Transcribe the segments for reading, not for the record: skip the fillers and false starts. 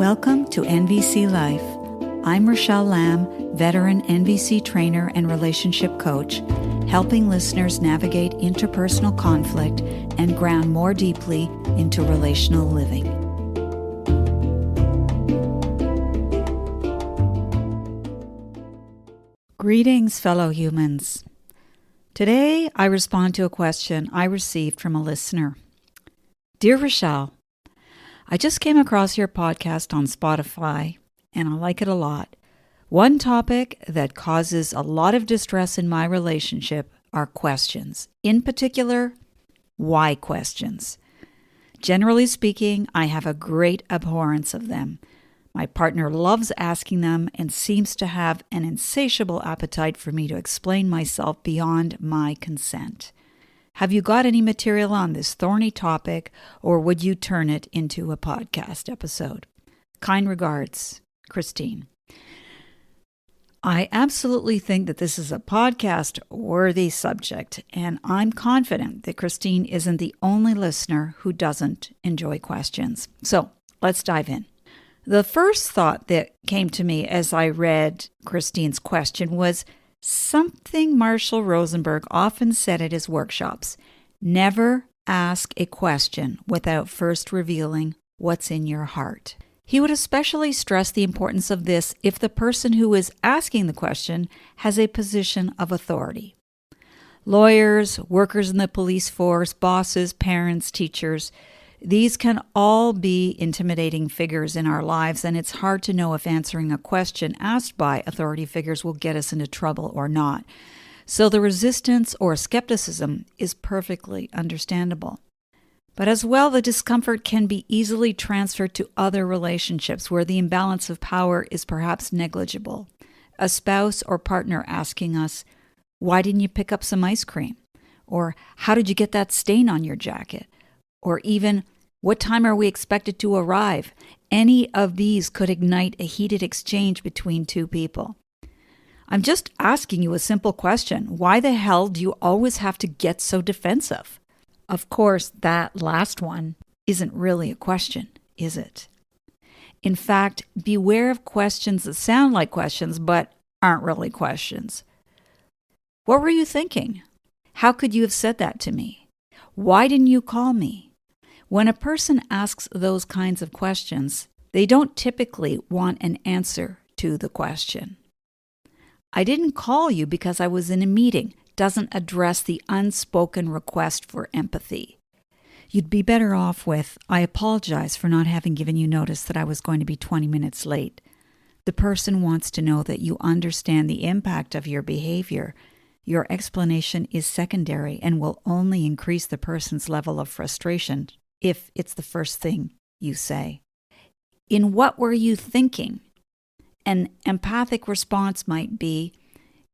Welcome to NVC Life. I'm Rachelle Lamb, veteran NVC trainer and relationship coach, helping listeners navigate interpersonal conflict and ground more deeply into relational living. Greetings, fellow humans. Today, I respond to a question I received from a listener. Dear Rachelle, I just came across your podcast on Spotify, and I like it a lot. One topic that causes a lot of distress in my relationship are questions. In particular, why questions. Generally speaking, I have a great abhorrence of them. My partner loves asking them and seems to have an insatiable appetite for me to explain myself beyond my consent. Have you got any material on this thorny topic, or would you turn it into a podcast episode? Kind regards, Christine. I absolutely think that this is a podcast-worthy subject, and I'm confident that Christine isn't the only listener who doesn't enjoy questions. So, let's dive in. The first thought that came to me as I read Christine's question was something Marshall Rosenberg often said at his workshops: never ask a question without first revealing what's in your heart. He would especially stress the importance of this if the person who is asking the question has a position of authority. Lawyers, workers in the police force, bosses, parents, teachers, these can all be intimidating figures in our lives, and it's hard to know if answering a question asked by authority figures will get us into trouble or not. So the resistance or skepticism is perfectly understandable. But as well, the discomfort can be easily transferred to other relationships where the imbalance of power is perhaps negligible. A spouse or partner asking us, "Why didn't you pick up some ice cream?" Or, "How did you get that stain on your jacket?" Or even, "What time are we expected to arrive?" Any of these could ignite a heated exchange between two people. I'm just asking you a simple question. Why the hell do you always have to get so defensive? Of course, that last one isn't really a question, is it? In fact, beware of questions that sound like questions but aren't really questions. What were you thinking? How could you have said that to me? Why didn't you call me? When a person asks those kinds of questions, they don't typically want an answer to the question. "I didn't call you because I was in a meeting" doesn't address the unspoken request for empathy. You'd be better off with, "I apologize for not having given you notice that I was going to be 20 minutes late." The person wants to know that you understand the impact of your behavior. Your explanation is secondary and will only increase the person's level of frustration if it's the first thing you say. In what were you thinking? An empathic response might be,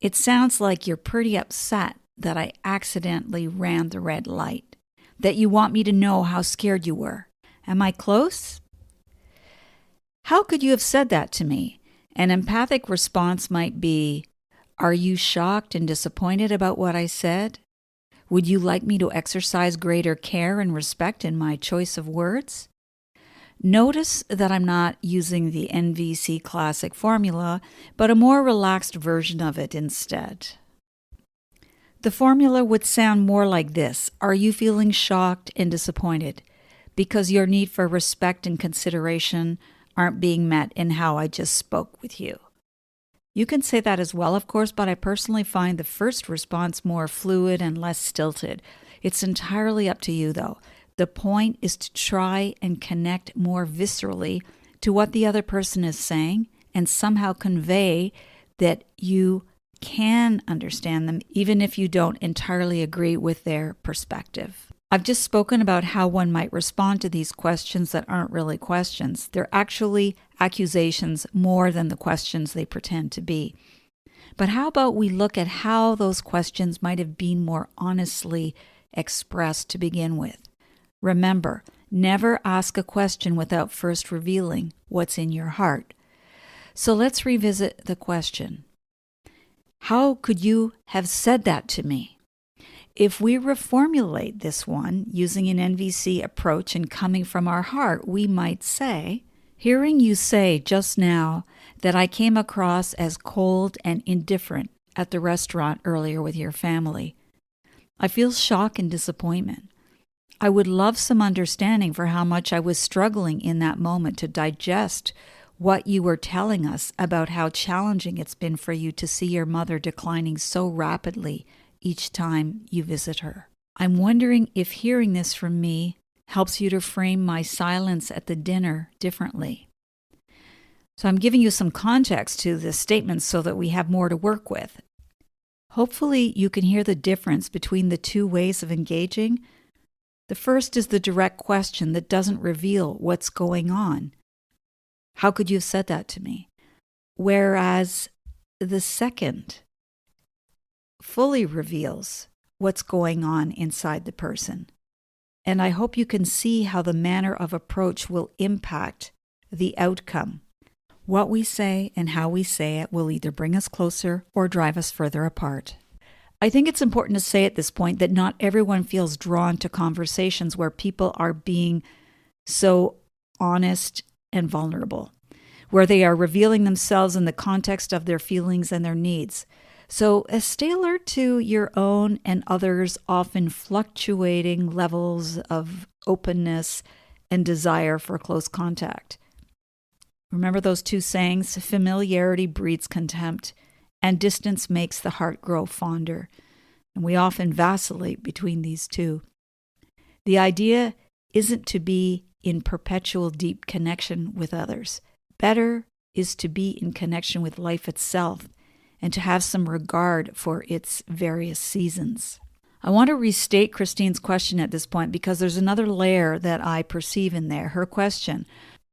"It sounds like you're pretty upset that I accidentally ran the red light, that you want me to know how scared you were. Am I close?" How could you have said that to me? An empathic response might be, "Are you shocked and disappointed about what I said? Would you like me to exercise greater care and respect in my choice of words?" Notice that I'm not using the NVC classic formula, but a more relaxed version of it instead. The formula would sound more like this: Are you feeling shocked and disappointed because your need for respect and consideration aren't being met in how I just spoke with you? You can say that as well, of course, but I personally find the first response more fluid and less stilted. It's entirely up to you, though. The point is to try and connect more viscerally to what the other person is saying and somehow convey that you can understand them, even if you don't entirely agree with their perspective. I've just spoken about how one might respond to these questions that aren't really questions. They're actually accusations more than the questions they pretend to be. But how about we look at how those questions might have been more honestly expressed to begin with? Remember, never ask a question without first revealing what's in your heart. So let's revisit the question. How could you have said that to me? If we reformulate this one using an NVC approach and coming from our heart, we might say, Hearing you say just now that I came across as cold and indifferent at the restaurant earlier with your family, I feel shock and disappointment. I would love some understanding for how much I was struggling in that moment to digest what you were telling us about how challenging it's been for you to see your mother declining so rapidly each time you visit her. I'm wondering if hearing this from me helps you to frame my silence at the dinner differently. So I'm giving you some context to this statement so that we have more to work with. Hopefully you can hear the difference between the two ways of engaging. The first is the direct question that doesn't reveal what's going on. How could you have said that to me? Whereas the second fully reveals what's going on inside the person. And I hope you can see how the manner of approach will impact the outcome. What we say and how we say it will either bring us closer or drive us further apart. I think it's important to say at this point that not everyone feels drawn to conversations where people are being so honest and vulnerable, where they are revealing themselves in the context of their feelings and their needs. So stay alert to your own and others' often fluctuating levels of openness and desire for close contact. Remember those two sayings, familiarity breeds contempt, and distance makes the heart grow fonder. And we often vacillate between these two. The idea isn't to be in perpetual deep connection with others. Better is to be in connection with life itself and to have some regard for its various seasons. I want to restate Christine's question at this point because there's another layer that I perceive in there. Her question: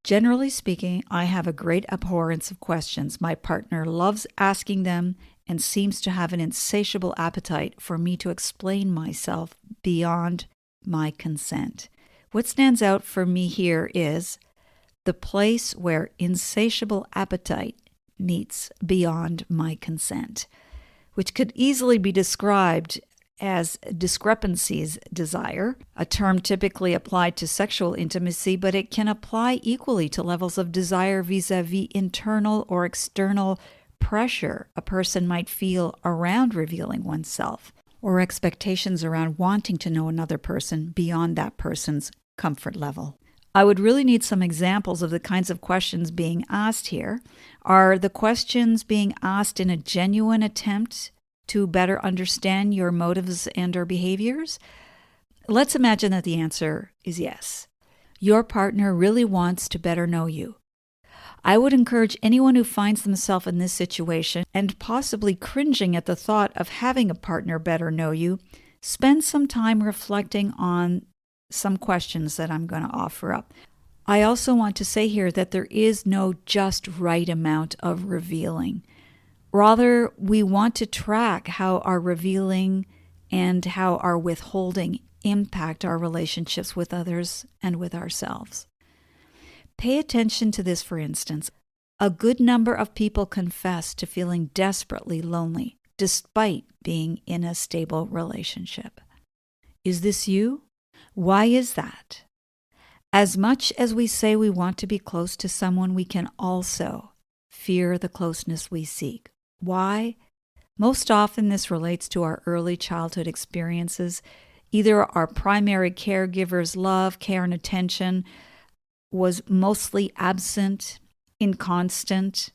generally speaking, I have a great abhorrence of questions. My partner loves asking them and seems to have an insatiable appetite for me to explain myself beyond my consent. What stands out for me here is the place where insatiable appetite meets beyond my consent, which could easily be described as discrepancies desire, a term typically applied to sexual intimacy, but it can apply equally to levels of desire vis-a-vis internal or external pressure a person might feel around revealing oneself, or expectations around wanting to know another person beyond that person's comfort level. I would really need some examples of the kinds of questions being asked here. Are the questions being asked in a genuine attempt to better understand your motives and or behaviors? Let's imagine that the answer is yes. Your partner really wants to better know you. I would encourage anyone who finds themselves in this situation and possibly cringing at the thought of having a partner better know you, spend some time reflecting on some questions that I'm going to offer up. I also want to say here that there is no just right amount of revealing. Rather, we want to track how our revealing and how our withholding impact our relationships with others and with ourselves. Pay attention to this, for instance. A good number of people confess to feeling desperately lonely, despite being in a stable relationship. Is this you? Why is that? As much as we say we want to be close to someone, we can also fear the closeness we seek. Why? Most often this relates to our early childhood experiences. Either our primary caregiver's love, care, and attention was mostly absent, inconstant,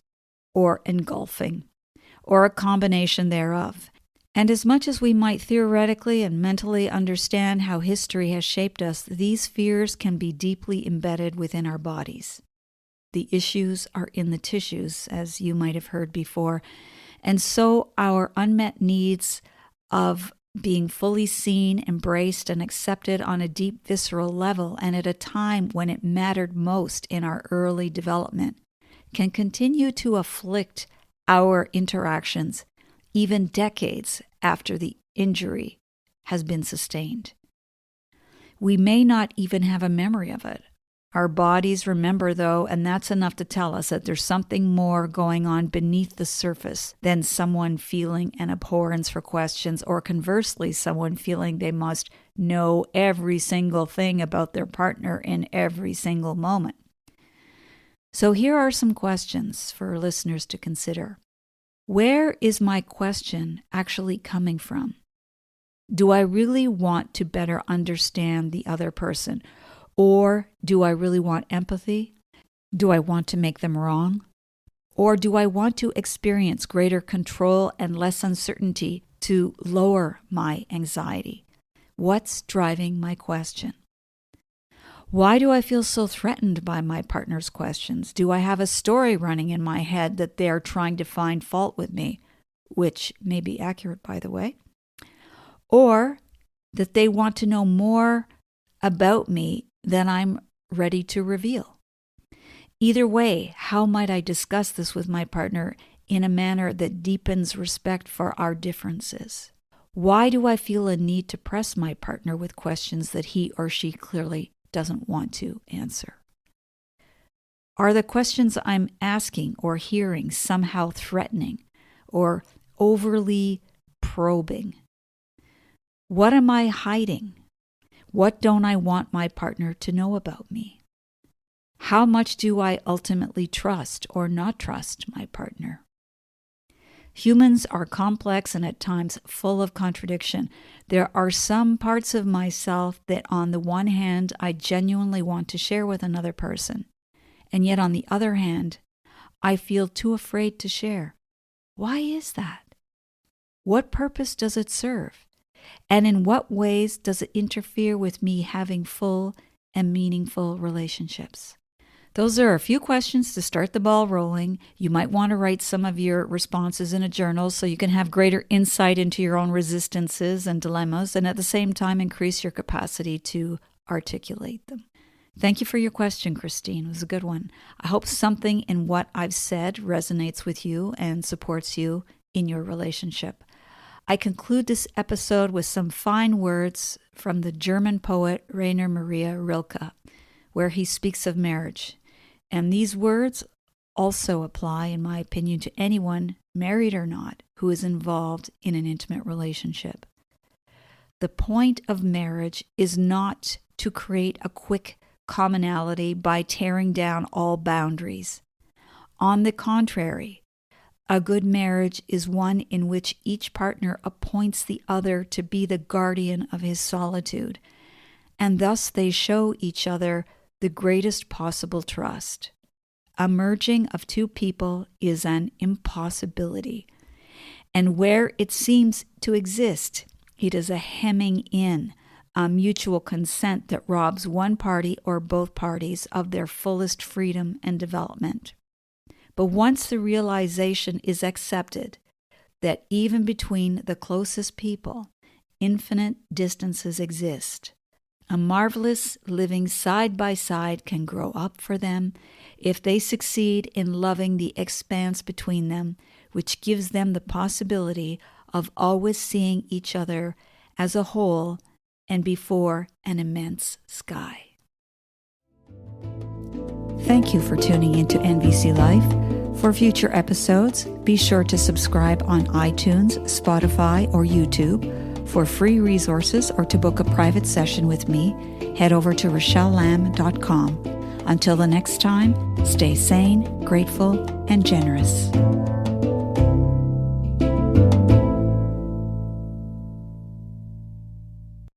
or engulfing, or a combination thereof. And as much as we might theoretically and mentally understand how history has shaped us, these fears can be deeply embedded within our bodies. The issues are in the tissues, as you might have heard before. And so our unmet needs of being fully seen, embraced, and accepted on a deep visceral level and at a time when it mattered most in our early development can continue to afflict our interactions even decades after the injury has been sustained. We may not even have a memory of it. Our bodies remember, though, and that's enough to tell us that there's something more going on beneath the surface than someone feeling an abhorrence for questions, or conversely, someone feeling they must know every single thing about their partner in every single moment. So here are some questions for listeners to consider. Where is my question actually coming from? Do I really want to better understand the other person? Or do I really want empathy? Do I want to make them wrong? Or do I want to experience greater control and less uncertainty to lower my anxiety? What's driving my question? Why do I feel so threatened by my partner's questions? Do I have a story running in my head that they are trying to find fault with me, which may be accurate, by the way? Or that they want to know more about me than I'm ready to reveal? Either way, how might I discuss this with my partner in a manner that deepens respect for our differences? Why do I feel a need to press my partner with questions that he or she clearly doesn't want to answer? Are the questions I'm asking or hearing somehow threatening or overly probing? What am I hiding? What don't I want my partner to know about me? How much do I ultimately trust or not trust my partner? Humans are complex and at times full of contradiction. There are some parts of myself that on the one hand, I genuinely want to share with another person. And yet on the other hand, I feel too afraid to share. Why is that? What purpose does it serve? And in what ways does it interfere with me having full and meaningful relationships? Those are a few questions to start the ball rolling. You might want to write some of your responses in a journal so you can have greater insight into your own resistances and dilemmas, and at the same time increase your capacity to articulate them. Thank you for your question, Christine. It was a good one. I hope something in what I've said resonates with you and supports you in your relationship. I conclude this episode with some fine words from the German poet Rainer Maria Rilke, where he speaks of marriage. And these words also apply, in my opinion, to anyone, married or not, who is involved in an intimate relationship. The point of marriage is not to create a quick commonality by tearing down all boundaries. On the contrary, a good marriage is one in which each partner appoints the other to be the guardian of his solitude, and thus they show each other the greatest possible trust. A merging of two people is an impossibility, and where it seems to exist, it is a hemming in, a mutual consent that robs one party or both parties of their fullest freedom and development. But once the realization is accepted that even between the closest people, infinite distances exist, a marvelous living side by side can grow up for them if they succeed in loving the expanse between them, which gives them the possibility of always seeing each other as a whole and before an immense sky. Thank you for tuning into NVC Life. For future episodes, be sure to subscribe on iTunes, Spotify, or YouTube. For free resources or to book a private session with me, head over to RachelleLamb.com. Until the next time, stay sane, grateful, and generous.